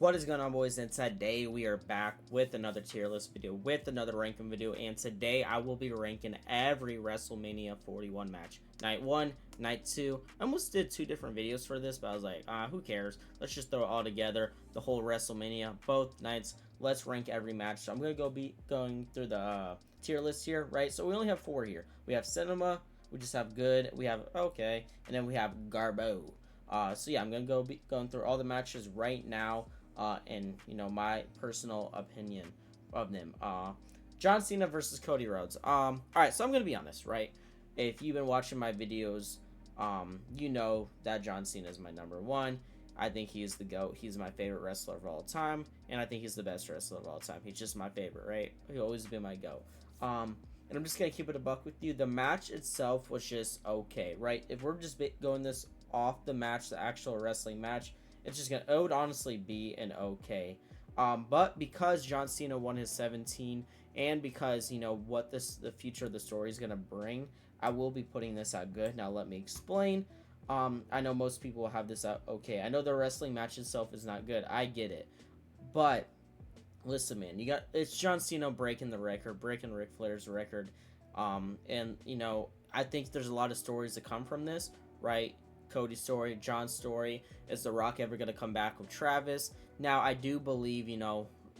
What is going on, boys? And today we are back with another tier list video, with another ranking video, and today I will be ranking every WrestleMania 41 match. Night 1, Night 2. I almost did 2 different videos for this, but I was like, who cares? Let's just throw it all together, the whole WrestleMania, both nights. Let's rank every match. So I'm going to be going through the tier list here, right? So we only have 4 here. We have Cinema, we just have Good, we have Okay, and then we have Garbo. So yeah, I'm going to be going through all the matches right now. And my personal opinion of them. John Cena versus Cody Rhodes. All right, so I'm gonna be honest, right? If you've been watching my videos, you know that John Cena is my number one. I think he's the GOAT. He's my favorite wrestler of all time, and I think he's the best wrestler of all time. He's just my favorite, right? He'll always be my GOAT. And I'm just gonna keep it a buck with you. The match itself was just okay, right? If we're just going this off the match, the actual wrestling match, it would honestly be an okay. But because John Cena won his 17, and because what the future of the story is gonna bring, I will be putting this at good. Now let me explain. I know most people will have this at okay. I know the wrestling match itself is not good. I get it, but listen, man, it's John Cena breaking the record, breaking Ric Flair's record, and I think there's a lot of stories to come from this, right? Cody's story, John's story. Is The Rock ever going to come back with Travis? Now, I do believe,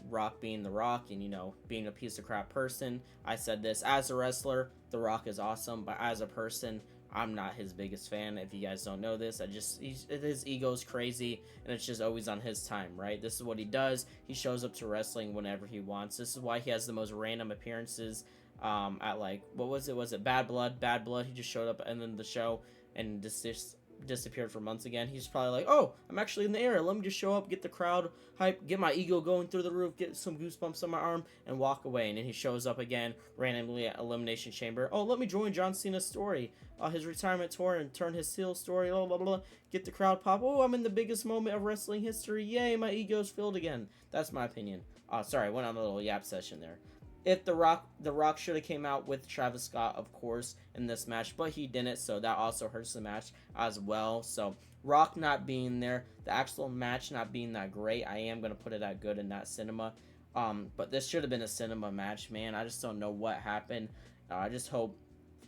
Rock being The Rock and, being a piece of crap person. I said this, as a wrestler, The Rock is awesome, but as a person, I'm not his biggest fan. If you guys don't know this, his ego's crazy, and it's just always on his time, right? This is what he does. He shows up to wrestling whenever he wants. This is why he has the most random appearances at, like, what was it? Was it Bad Blood? Bad Blood. He just showed up and then the show and just disappeared for months again. He's probably like, oh, I'm actually in the area, let me just show up, get the crowd hype, get my ego going through the roof, get some goosebumps on my arm, and walk away. And then he shows up again randomly at Elimination Chamber. Oh, let me join John Cena's story, his retirement tour, and turn his heel story, blah blah blah, get the crowd pop. Oh, I'm in the biggest moment of wrestling history, yay, my ego's filled again. That's my opinion. Sorry, I went on a little yap session there. If the Rock should have came out with Travis Scott, of course, in this match, but he didn't, so that also hurts the match as well. So Rock not being there, the actual match not being that great, I am gonna put it at good and not cinema. But this should have been a cinema match, man. I just don't know what happened. I just hope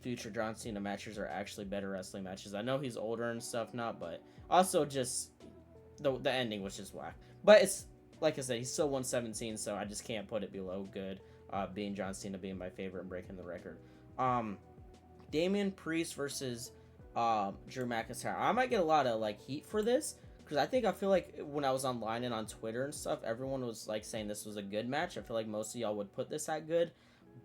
future John Cena matches are actually better wrestling matches. I know he's older and stuff now, but also just the ending was just whack. But it's like I said, he's still 117, so I just can't put it below good. Being John Cena being my favorite and breaking the record. Damian Priest versus Drew McIntyre. I might get a lot of heat for this because I feel like when I was online and on Twitter and stuff, everyone was saying this was a good match. I feel like most of y'all would put this at good,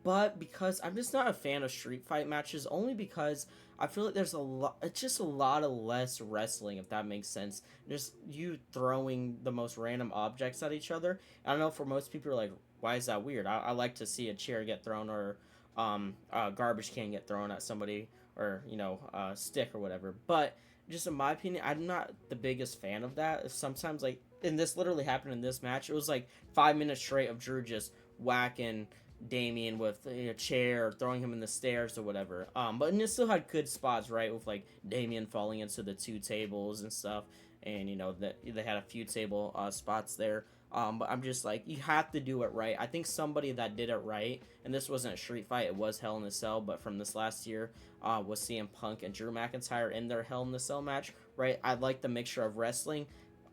but because I'm just not a fan of street fight matches, only because I feel like there's it's just a lot of less wrestling, if that makes sense. Just you throwing the most random objects at each other. I don't know, for most people are like, why is that weird? I like to see a chair get thrown, or a garbage can get thrown at somebody, or a stick or whatever. But just in my opinion, I'm not the biggest fan of that. Sometimes, and this literally happened in this match. It was 5 minutes straight of Drew just whacking Damian with a chair, or throwing him in the stairs or whatever. But it still had good spots, right? With Damian falling into the 2 tables and stuff, and they had a few table spots there. But I'm just you have to do it right. I think somebody that did it right, and this wasn't a street fight, it was Hell in a Cell, but from this last year, was CM Punk and Drew McIntyre in their Hell in a Cell match, right? I like the mixture of wrestling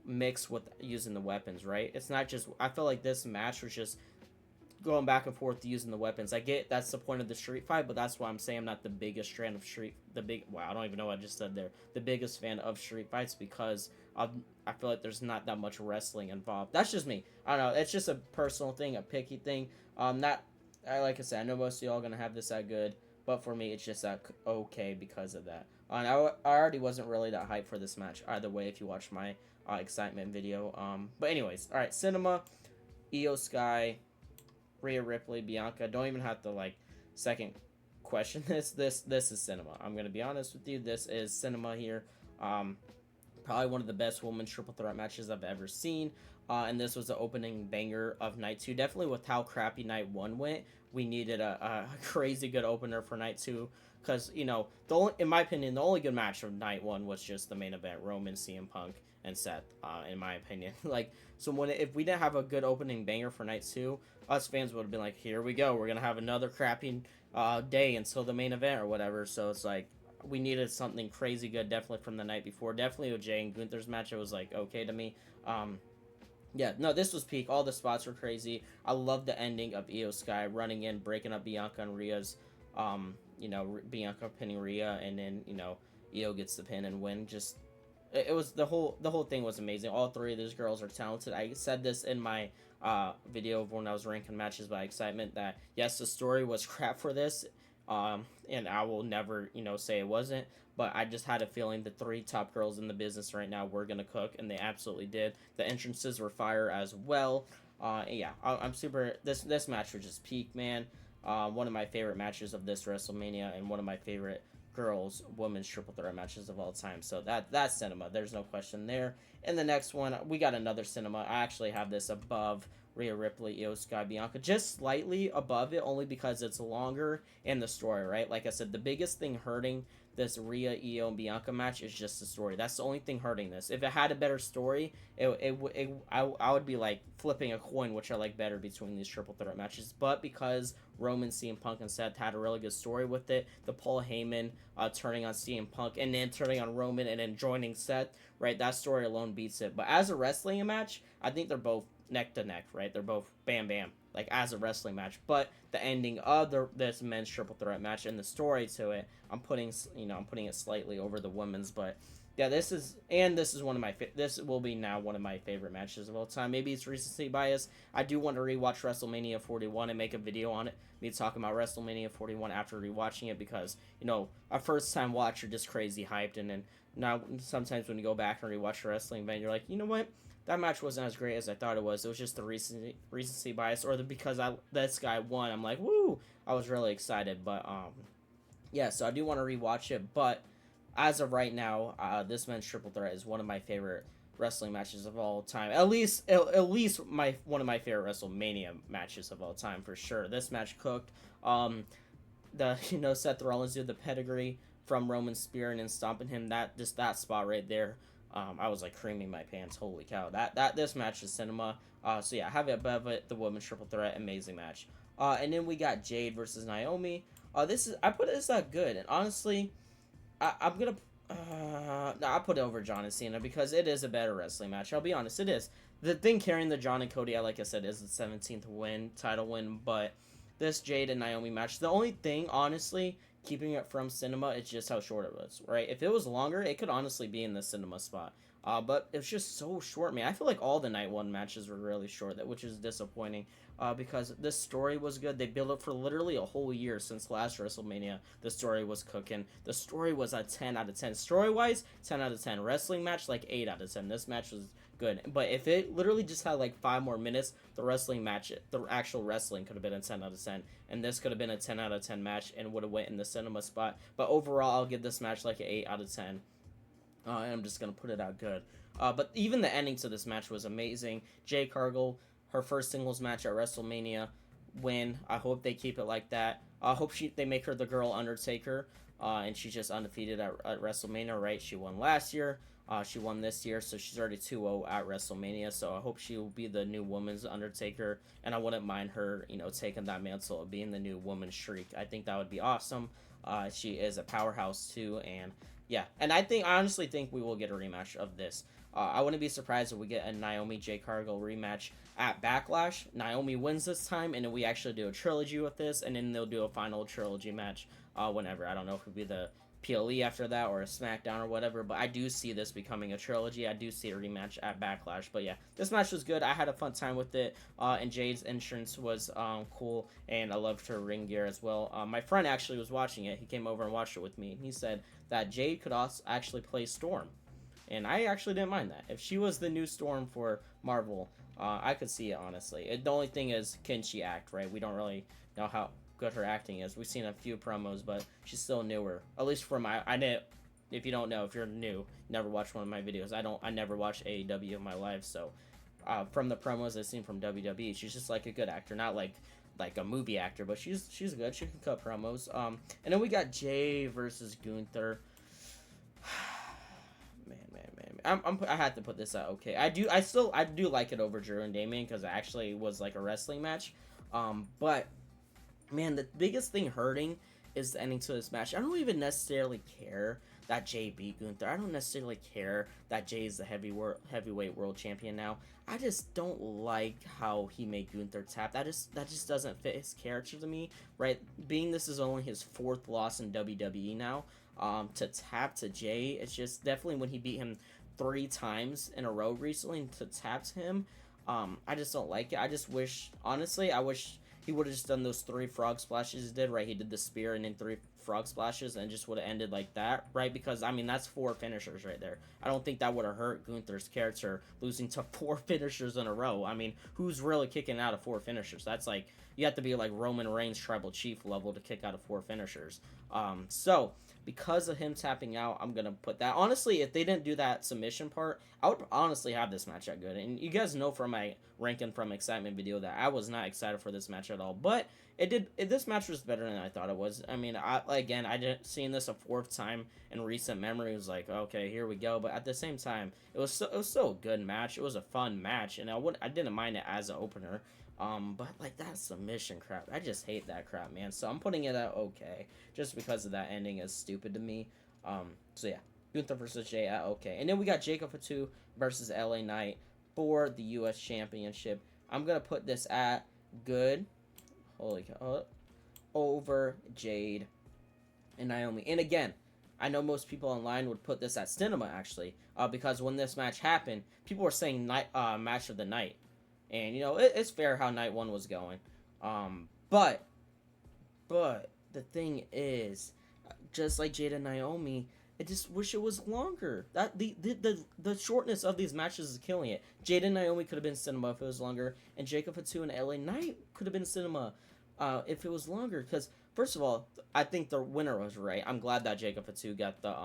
mixed with using the weapons, right? It's not just, I feel like this match was just going back and forth using the weapons. I get that's the point of the street fight, but that's why I'm saying I'm not the biggest fan of wow, I don't even know what I just said there. The biggest fan of street fights, because I feel like there's not that much wrestling involved. That's just me. I don't know. It's just a personal thing, a picky thing. Like I said, I know most of y'all are gonna have this at good, but for me, it's just okay because of that. And I already wasn't really that hyped for this match either way. If you watch my excitement video. But anyways, all right, Cinema, Io Sky, Rhea Ripley, Bianca. Don't even have to second question this. This is Cinema. I'm gonna be honest with you. This is Cinema here. Probably one of the best women's triple threat matches I've ever seen. And this was the opening banger of night 2. Definitely with how crappy night 1 went, we needed a crazy good opener for night 2. Because in my opinion, the only good match of night 1 was just the main event, Roman CM Punk, and Seth, in my opinion. Like, so if we didn't have a good opening banger for night 2, us fans would have been like, here we go, we're gonna have another crappy day until the main event or whatever. So it's like we needed something crazy good, definitely from the night before. Definitely with Jay and Gunther's match, it was like okay to me. Yeah, no, this was peak. All the spots were crazy. I love the ending of Io Sky running in, breaking up Bianca and Rhea's, Bianca pinning Rhea, and then Io gets the pin and win. Just it was the whole thing was amazing. All three of these girls are talented. I said this in my video of when I was ranking matches by excitement that yes, the story was crap for this, and I will never say it wasn't. But I just had a feeling the three top girls in the business right now were gonna cook, and they absolutely did. The entrances were fire as well. Yeah, I'm super. This match was just peak, man. One of my favorite matches of this WrestleMania, and one of my favorite girls women's triple threat matches of all time. So that's cinema. There's no question there. In the next one, we got another cinema. I actually have this above Rhea Ripley, Io Sky, Bianca, just slightly above it, only because it's longer in the story, right? Like I said, the biggest thing hurting this Rhea, Io, and Bianca match is just the story. That's the only thing hurting this. If it had a better story, I would be like flipping a coin, which I like better between these triple threat matches. But because Roman, CM Punk, and Seth had a really good story with it, the Paul Heyman turning on CM Punk and then turning on Roman and then joining Seth, right? That story alone beats it. But as a wrestling match, I think they're both neck to neck, right? They're both bam bam, like as a wrestling match. But the ending of this men's triple threat match and the story to it, I'm putting it slightly over the women's. But yeah, this is one of my this will be now one of my favorite matches of all time. Maybe it's recency bias. I do want to rewatch WrestleMania 41 and make a video on it. Me talking about WrestleMania 41 after rewatching it, because a first time watch, you're just crazy hyped, and then now sometimes when you go back and rewatch a wrestling event, you're like, you know what? That match wasn't as great as I thought it was. It was just the recency bias, or because this guy won, I'm like, woo! I was really excited, but yeah. So I do want to rewatch it, but as of right now, this men's triple threat is one of my favorite wrestling matches of all time. At least one of my favorite WrestleMania matches of all time for sure. This match cooked. The Seth Rollins did the pedigree from Roman Spear and then stomping him. That spot right there. I was like creaming my pants. Holy cow! This match is cinema. So yeah, have it above it. The women's triple threat, amazing match. And then we got Jade versus Naomi. I put this at good, and honestly, I'm gonna. I put it over John and Cena because it is a better wrestling match. I'll be honest, it is. The thing carrying the John and Cody, like I said, is the 17th title win. But this Jade and Naomi match, the only thing, honestly, keeping it from cinema, it's just how short it was, right? If it was longer, it could honestly be in the cinema spot. But it was just so short, man. I feel like all the night one matches were really short, which is disappointing. Because this story was good. They built it for literally a whole year since last WrestleMania. The story was cooking. The story was a 10 out of 10. Story-wise, 10 out of 10. Wrestling match, like 8 out of 10. This match was good. But if it literally just had like 5 more minutes, the actual wrestling could have been a 10 out of 10. And this could have been a 10 out of 10 match and would have went in the cinema spot. But overall, I'll give this match like an 8 out of 10. And I'm just going to put it out good. But even the ending to this match was amazing. Jade Cargill, her first singles match at WrestleMania, win. I hope they keep it like that. I hope they make her the girl Undertaker. And she's just undefeated at WrestleMania, right? She won last year. She won this year, so she's already 2-0 at WrestleMania. So I hope she will be the new woman's Undertaker. And I wouldn't mind her, taking that mantle of being the new woman's Shriek. I think that would be awesome. She is a powerhouse too, and yeah, and I honestly think we will get a rematch of this. I wouldn't be surprised if we get a Naomi Jade Cargill rematch at Backlash. Naomi wins this time, and then we actually do a trilogy with this, and then they'll do a final trilogy match whenever. I don't know if it'll be the PLE after that or a SmackDown or whatever, but I do see this becoming a trilogy. I do see a rematch at Backlash. But yeah, this match was good. I had a fun time with it, and Jade's entrance was cool, and I loved her ring gear as well. My friend actually was watching it. He came over and watched it with me, and he said that Jade could also actually play Storm. And I actually didn't mind that. If she was the new Storm for Marvel, I could see it, honestly. The only thing is, can she act, right? We don't really know how good her acting is. We've seen a few promos, but she's still newer. At least for if you don't know, if you're new, never watched one of my videos. I never watched AEW in my life, so from the promos I've seen from WWE, she's just like a good actor, not like a movie actor, but she's good. She can cut promos. And then we got Jay versus Gunther. Man. I had to put this at okay. I do like it over Drew and Damien because it actually was like a wrestling match. But man, the biggest thing hurting is the ending to this match. I don't even necessarily care that Jay beat Gunther. I don't necessarily care that Jay is the heavyweight world champion now. I just don't like how he made Gunther tap. That just doesn't fit his character to me, right? Being this is only his fourth loss in WWE now, to tap to Jay, it's just definitely when he beat him 3 times in a row recently, and to tap to him, I just don't like it. I just wish, honestly, I wish he would have just done those 3 frog splashes he did, right? He did the spear and then 3 frog splashes and just would have ended like that, right? Because, I mean, that's 4 finishers right there. I don't think that would have hurt Gunther's character losing to 4 finishers in a row. I mean, who's really kicking out of 4 finishers? That's like, you have to be like Roman Reigns Tribal Chief level to kick out of 4 finishers. So, because of him tapping out, I'm going to put that. Honestly, if they didn't do that submission part, I would honestly have this match at good. And you guys know from my ranking from excitement video that I was not excited for this match at all. But this match was better than I thought it was. I mean, I didn't seen this a 4th time in recent memory. It was like, okay, here we go. But at the same time, it was still a good match. It was a fun match, and I didn't mind it as an opener. But like that submission crap, I just hate that crap, man. So I'm putting it at okay, just because of that ending is stupid to me. So yeah, Gunther versus Jay at okay, and then we got Jacob Fatu versus LA Knight for the U.S. Championship. I'm gonna put this at good. Holy cow, over Jade and Naomi. And again, I know most people online would put this at cinema actually, because when this match happened, people were saying match of the night. And, you know, it's fair how night 1 was going. But the thing is, just like Jada and Naomi, I just wish it was longer. That the shortness of these matches is killing it. Jada and Naomi could have been cinema if it was longer, and Jacob Fatu and LA Knight could have been cinema if it was longer. Because first of all, I think the winner was right. I'm glad that Jacob Fatu got the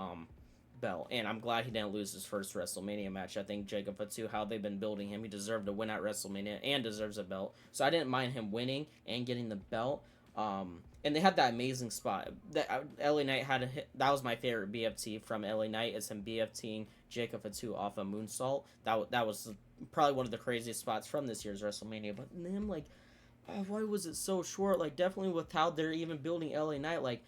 belt, and I'm glad he didn't lose his first WrestleMania match. I think Jacob Fatu, how they've been building him, he deserved to win at WrestleMania and deserves a belt. So I didn't mind him winning and getting the belt. And they had that amazing spot that LA Knight had a hit. That was my favorite BFT from LA Knight, is him BFTing Jacob Fatu off a moonsault. That was probably one of the craziest spots from this year's WrestleMania. But then, like, oh, why was it so short? Like, definitely with how they're even building LA Knight, like,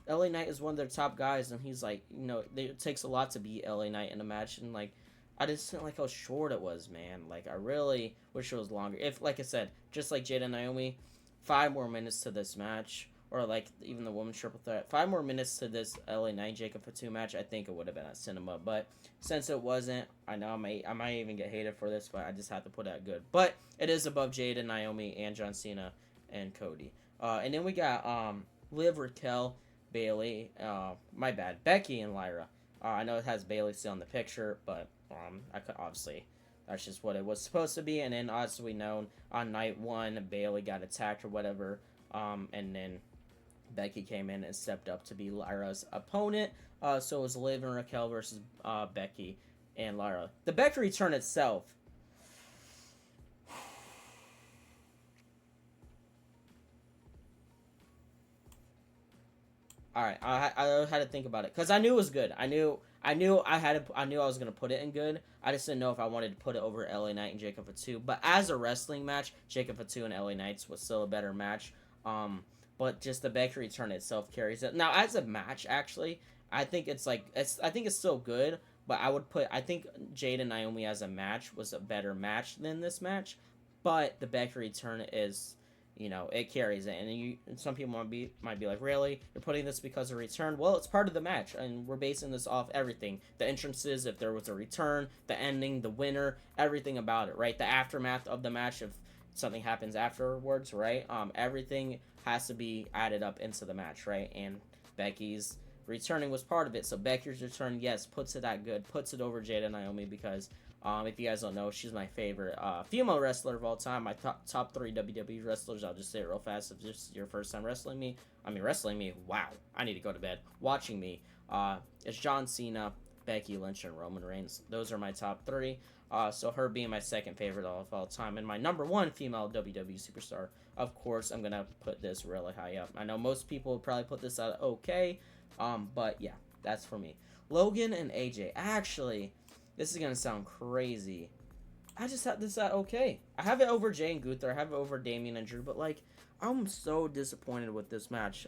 LA Knight is one of their top guys, and he's like, you know, it takes a lot to beat LA Knight in a match, and like, I just didn't like how short it was, man. Like, I really wish it was longer. If, like I said, just like Jada and Naomi, 5 more minutes to this match, or like even the women's triple threat, 5 more minutes to this LA Knight Jacob Fatu match, I think it would have been at cinema. But since it wasn't, I know I might even get hated for this, but I just have to put it at good. But it is above Jada, Naomi, and John Cena and Cody. And then we got Liv, Raquel, Bailey, my bad, Becky and Lyra. I know it has Bailey still in the picture, but I could obviously, that's just what it was supposed to be. And then, as we know, on night 1, Bailey got attacked or whatever, and then Becky came in and stepped up to be Lyra's opponent. So it was Liv and Raquel versus Becky and Lyra. The Becky return itself. All right, I had to think about it because I knew it was good. I knew I was gonna put it in good. I just didn't know if I wanted to put it over LA Knight and Jacob Fatu. But as a wrestling match, Jacob Fatu and LA Knights was still a better match. But just the Becky return itself carries it. Now, as a match, actually, I think it's still good. But I think Jade and Naomi as a match was a better match than this match. But the Becky return is, you know, it carries it, and some people might be like, really, you're putting this because of return? Well, it's part of the match, and we're basing this off everything: the entrances, if there was a return, the ending, the winner, everything about it, right? The aftermath of the match, if something happens afterwards, right? Everything has to be added up into the match, right? And Becky's returning was part of it. So Becky's return, yes, puts it at good, puts it over Jada Naomi, because if you guys don't know, she's my favorite female wrestler of all time. My top 3 WWE wrestlers. I'll just say it real fast. If this is your first time wrestling me, wow, I need to go to bed. Watching me, it's John Cena, Becky Lynch, and Roman Reigns. Those are my top 3. So her being my second favorite of all time, and my number 1 female WWE superstar. Of course, I'm gonna put this really high up. I know most people would probably put this at okay, but yeah, that's for me. Logan and AJ. Actually, This is gonna sound crazy. I just have this at okay. I have it over Jay and Gunther. I have it over Damien and Drew, but like I'm so disappointed with this match.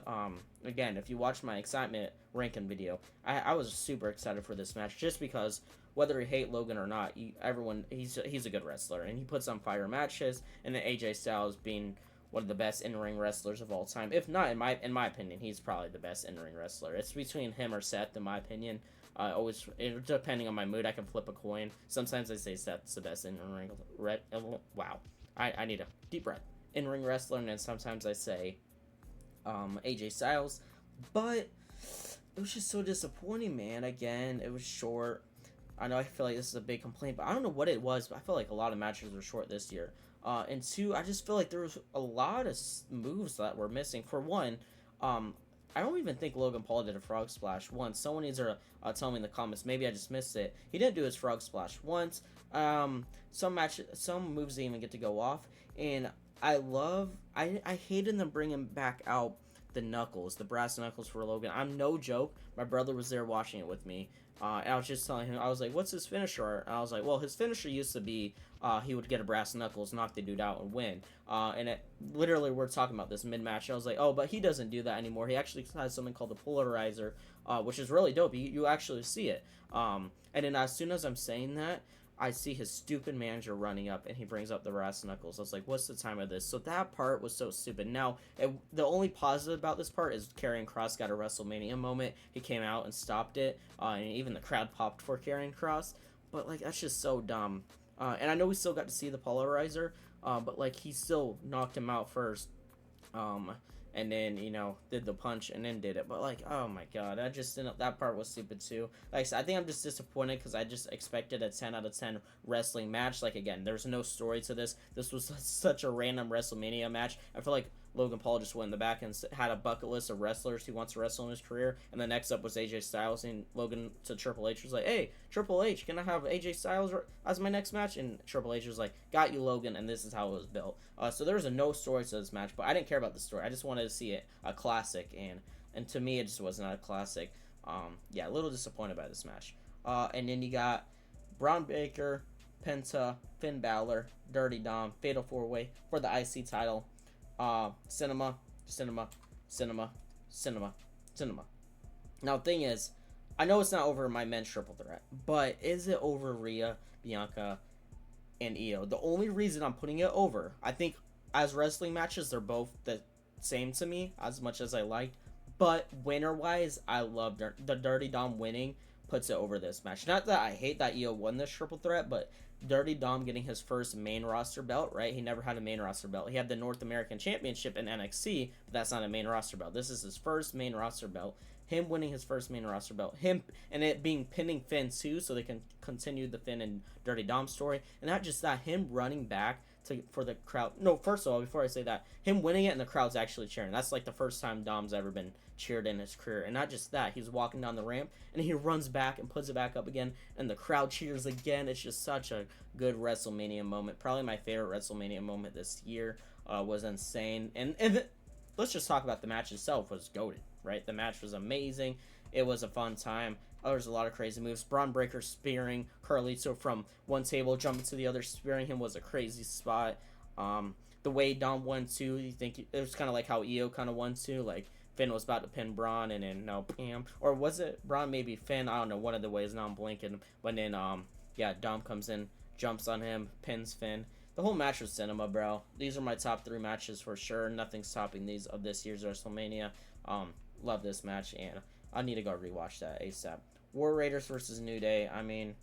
Again, if you watch my excitement ranking video, I was super excited for this match just because whether you hate Logan or not, everyone he's a good wrestler and he puts on fire matches. And then AJ Styles being one of the best in-ring wrestlers of all time, if not in my opinion, he's probably the best in-ring wrestler. It's between him or Seth, in my opinion. Always depending on my mood, I can flip a coin. Sometimes I say Seth's the best in-ring. Wow, I need a deep breath. In-ring wrestler, and then sometimes I say AJ Styles, but it was just so disappointing, man. Again, it was short. I know I feel like this is a big complaint, but I don't know what it was, but I feel like a lot of matches were short this year. And two, I just feel like there was a lot of moves that were missing. For one, I don't even think Logan Paul did a frog splash once. Someone needs to tell me in the comments. Maybe I just missed it. He didn't do his frog splash once. Some moves didn't even get to go off. And I hated them bringing back out the knuckles, the brass knuckles for Logan. I'm no joke. My brother was there watching it with me. And I was just telling him, I was like, what's his finisher? And I was like, well, his finisher used to be he would get a brass knuckles, knock the dude out, and win. And it literally, we're talking about this mid-match. I was like, oh, but he doesn't do that anymore. He actually has something called the polarizer, which is really dope. You actually see it. And then as soon as I'm saying that, I see his stupid manager running up, and he brings up the brass knuckles. I was like, what's the time of this? So that part was so stupid. Now, the only positive about this part is Karrion Kross got a WrestleMania moment. He came out and stopped it, and even the crowd popped for Karrion Kross. But, like, that's just so dumb. And I know we still got to see the polarizer, but, like, he still knocked him out first. And then, did the punch and then did it. But, like, oh my god, that part was stupid too. Like I said, I think I'm just disappointed because I just expected a 10 out of 10 wrestling match. Like, again, there's no story to this. This was such a random WrestleMania match. I feel like Logan Paul just went in the back and had a bucket list of wrestlers he wants to wrestle in his career. And the next up was AJ Styles, and Logan to Triple H was like, hey, Triple H, can I have AJ Styles as my next match? And Triple H was like, got you, Logan, and this is how it was built. So there was no story to this match, but I didn't care about the story. I just wanted to see it, a classic, and to me, it just was not a classic. Yeah, a little disappointed by this match. And then you got Braun Baker, Penta, Finn Balor, Dirty Dom, Fatal 4-Way for the IC title. Cinema. Now, the thing is, I know it's not over my men's triple threat, but is it over Rhea, Bianca, and Io? The only reason I'm putting it over, I think as wrestling matches, they're both the same to me as much as I liked, but winner-wise, I love the Dirty Dom winning puts it over this match. Not that I hate that Io won this triple threat, but Dirty Dom getting his first main roster belt, right? He never had a main roster belt. He had the North American Championship in NXT, but that's not a main roster belt. This is his first main roster belt. Him winning his first main roster belt. Him, and it being pinning Finn too, so they can continue the Finn and Dirty Dom story. And not just that, him running back for the crowd. No, first of all, before I say that, him winning it and the crowd's actually cheering. That's like the first time Dom's ever been cheered in his career. And not just that, he's walking down the ramp and he runs back and puts it back up again, and the crowd cheers again. It's just such a good WrestleMania moment. Probably my favorite WrestleMania moment this year. Was insane. And let's just talk about the match itself. Was goated, right? The match was amazing. It was a fun time. There was a lot of crazy moves. Braun Breaker spearing Carlito from one table, jumping to the other, spearing him was a crazy spot. The way Dom won too, you think it was kind of like how Io kind of won too, like Finn was about to pin Braun and then no, bam, or was it Braun, maybe Finn? I don't know, one of the ways. Now I'm blinking. But then yeah, Dom comes in, jumps on him, pins Finn. The whole match was cinema, bro. These are my top 3 matches for sure. Nothing's topping these of this year's WrestleMania. Love this match, and I need to go rewatch that ASAP. War Raiders versus New Day. I mean,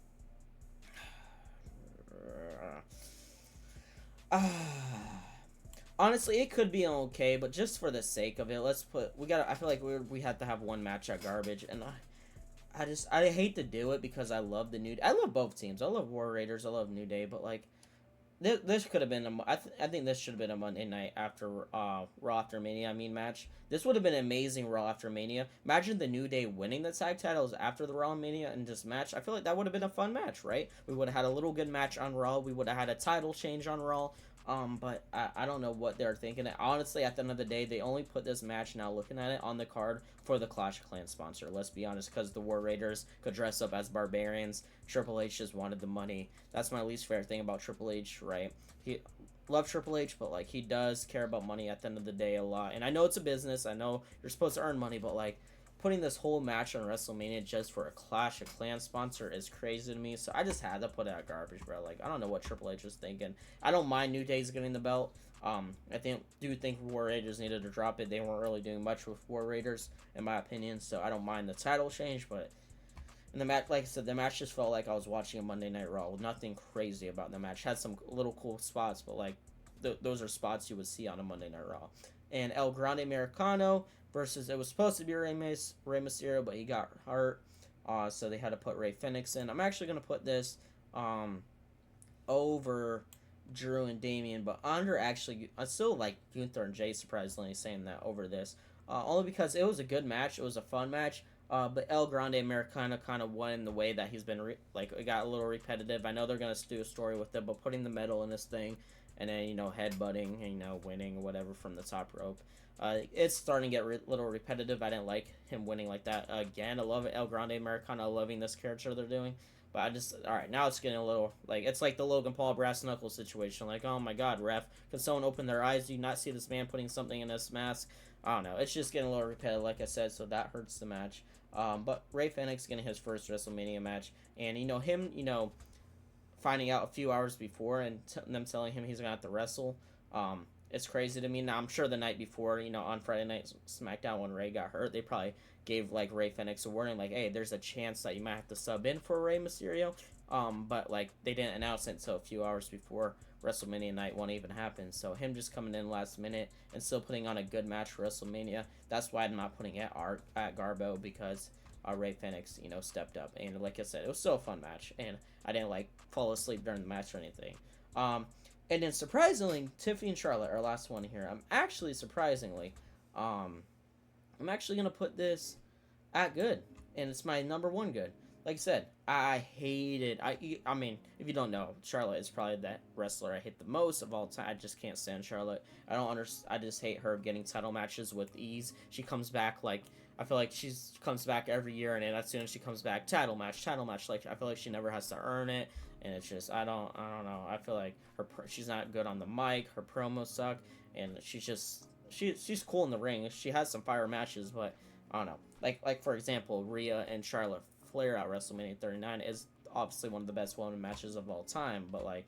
honestly, it could be okay, but just for the sake of it, I feel like we have to have one match at garbage, and I hate to do it because I love I love both teams. I love War Raiders. I love New Day, but like, this could have been I think this should have been a Monday night after Raw After Mania match. This would have been an amazing Raw After Mania. Imagine the New Day winning the tag titles after the Raw Mania in this match. I feel like that would have been a fun match, right? We would have had a little good match on Raw. We would have had a title change on Raw. But I don't know what they're thinking. Honestly, at the end of the day, they only put this match, now looking at it, on the card for the Clash of Clans sponsor. Let's be honest, because the War Raiders could dress up as barbarians. Triple H just wanted the money. That's my least favorite thing about Triple H, right? He love Triple H, but like he does care about money at the end of the day a lot. And I know it's a business. I know you're supposed to earn money, but like putting this whole match on WrestleMania just for a Clash of Clans sponsor is crazy to me. So I just had to put it at garbage, bro. Like, I don't know what Triple H was thinking. I don't mind New Day's getting the belt. I do think War Raiders needed to drop it. They weren't really doing much with War Raiders, in my opinion. So I don't mind the title change, but in the match, like I said, the match just felt like I was watching a Monday Night Raw. Nothing crazy about the match. Had some little cool spots, but like those are spots you would see on a Monday Night Raw. And El Grande Americano versus, it was supposed to be Rey Mysterio, but he got hurt, so they had to put Rey Fenix in. I'm actually gonna put this over Drew and Damian, but under, actually, I still like Gunther and Jay, surprisingly, saying that over this, only because it was a good match. It was a fun match. But El Grande Americano kind of won in the way that he's been it got a little repetitive. I know they're gonna do a story with it, but putting the medal in this thing, and then headbutting, and winning or whatever from the top rope, it's starting to get a little repetitive. I didn't like him winning like that again. I love El Grande Americano, loving this character they're doing, but all right, now it's getting a little it's like the Logan Paul brass knuckles situation. Like, oh my God, ref, can someone open their eyes? Do you not see this man putting something in his mask? I don't know. It's just getting a little repetitive, like I said, so that hurts the match. But Rey Fenix getting his first WrestleMania match, and him, finding out a few hours before and them telling him he's gonna have to wrestle. It's crazy to me. Now I'm sure the night before, on Friday Night SmackDown when Rey got hurt, they probably gave Rey Fenix a warning, like, hey, there's a chance that you might have to sub in for Rey Mysterio. But they didn't announce it until a few hours before WrestleMania night 1 even happened. So him just coming in last minute and still putting on a good match for WrestleMania. That's why I'm not putting it at Garbo, because Rey Fenix, stepped up. And like I said, it was still a fun match, and I didn't fall asleep during the match or anything. And then surprisingly, Tiffany and Charlotte, our last one here. I'm actually gonna put this at good, and it's my number one good. Like I said, I hated. I mean, if you don't know, Charlotte is probably that wrestler I hate the most of all time. I just can't stand Charlotte. I just hate her getting title matches with ease. She comes back I feel like she comes back every year, and then as soon as she comes back, title match. Like, I feel like she never has to earn it, and it's just I don't know. I feel like she's not good on the mic. Her promos suck, and she's cool in the ring. She has some fire matches, but I don't know. Like for example, Rhea and Charlotte Flair at WrestleMania 39 is obviously one of the best women matches of all time. But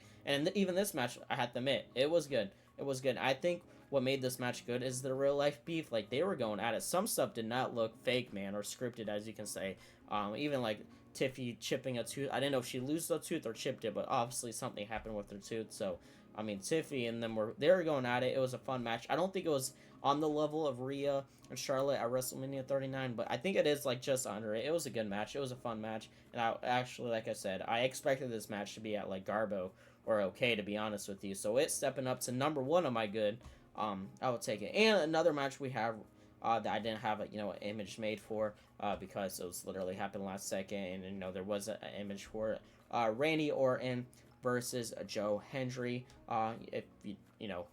even this match, I have to admit, it was good. It was good. I think what made this match good is the real life beef. They were going at it. Some stuff did not look fake, man, or scripted, as you can say. Even Tiffy chipping a tooth. I didn't know if she lost the tooth or chipped it, but obviously something happened with her tooth. So, I mean, Tiffy and them they were going at it. It was a fun match. I don't think it was on the level of Rhea and Charlotte at WrestleMania 39, but I think it is just under it. It was a good match. It was a fun match, and I actually, like I said, I expected this match to be at Garbo or okay, to be honest with you. So it's stepping up to number one of my good. I would take it. And another match we have that I didn't have an image made for because it was literally happened last second, and there was an image for it. Randy Orton versus Joe Hendry. If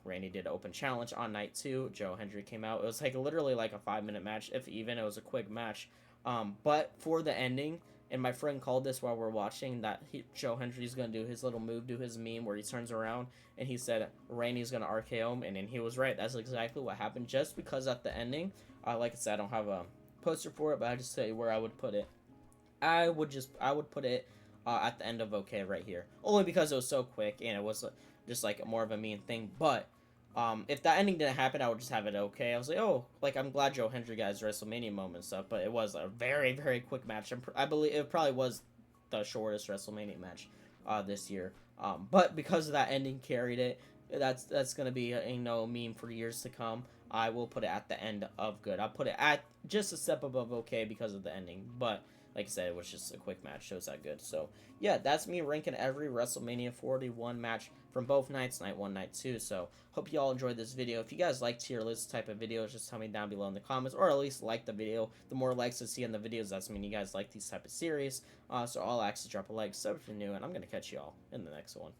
Randy did an open challenge on night 2. Joe Hendry came out. It was literally a 5-minute match, if even. It was a quick match. But for the ending, and my friend called this while we're watching, that Joe Hendry's going to do his little move, do his meme where he turns around, and he said Randy's going to RKO him, and then he was right. That's exactly what happened, just because at the ending, like I said, I don't have a poster for it, but I just tell you where I would put it. I would put it at the end of okay right here, only because it was so quick, and it was just more of a mean thing. But if that ending didn't happen, I would just have it okay. I was I'm glad Joe Hendry got his WrestleMania moment and stuff, but it was a very, very quick match. I believe it probably was the shortest WrestleMania match this year. But because of that ending carried it, that's gonna be a meme for years to come. I will put it at the end of good. I'll put it at just a step above okay because of the ending, but like I said, it was just a quick match, so it's that good. So, yeah, that's me ranking every WrestleMania 41 match from both nights, night 1, night 2. So, hope you all enjoyed this video. If you guys like tier list type of videos, just tell me down below in the comments, or at least like the video. The more likes I see on the videos, that's mean you guys like these type of series. So, all I ask is drop a like, sub if you're new, and I'm going to catch you all in the next one.